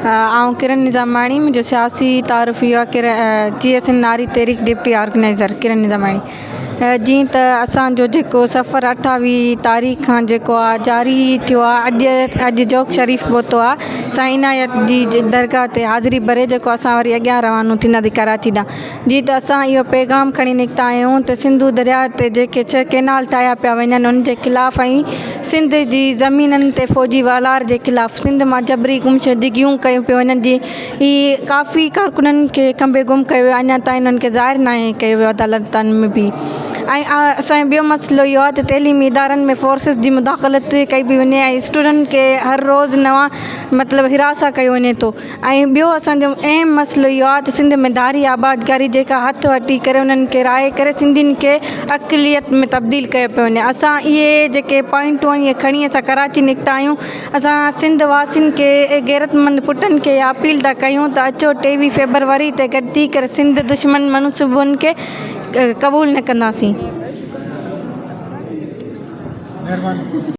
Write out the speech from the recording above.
आउं किरण निज़ामाणी, मुंहिंजो सियासी तारुफ़ इहो आहे GSN नारी तहरीक डिप्टी ऑर्गेनाइज़र किरण निज़ामाणी। जीअं त असांजो जेको सफ़र 28 तारीख़ खां जेको आहे जारी थियो आहे, अॼु जोग शरीफ़ पहुतो आहे साईं इनायत जी दरगाह ते हाज़िरी भरे जेको असां वरी अॻियां रवानो थींदासीं कराची ॾांहुं। जीअं त असां इहो पैगाम खणी निकिता आहियूं त सिंधु दरिया ते जेके 6 केनाल ठाहिया पिया वञनि उन जे ख़िलाफ़ु ऐं सिंध जी ज़मीननि ते फ़ौजी वालार जे ख़िलाफ़ु सिंध मां जबरी गुमशुदगियूं कयूं पियूं वञनि। जी ही काफ़ी कारकुननि खे खंबे गुम कयो वियो, अञा ताईं उन्हनि खे ज़ाहिर न कयो वियो अदालतनि में बि। ऐं असांजो ॿियो मसइलो इहो आहे त तइलीमी इदारनि में फोर्सिस जी मुदाख़लत कई बि वञे ऐं स्टूडेंट खे हर रोज़ु नवां मतिलबु हिरासा कयो वञे थो। ऐं ॿियो असांजो अहम मसइलो इहो आहे त सिंध में धारी आबादकारी जेका हथु वठी करे उन्हनि खे राहे करे सिंधियुनि खे अक़लियत में तब्दील कयो पियो वञे। असां इहे जेके पॉइंटूं आहिनि इहे खणी असां कराची निकिता आहियूं। असां सिंध वासियुनि खे गैरतमंद पुटनि खे अपील था कयूं त अचो 23 फेबरवरी ते गॾु थी करे सिंध दुश्मन मनसूबनि खे क़बूल न कंदासीं।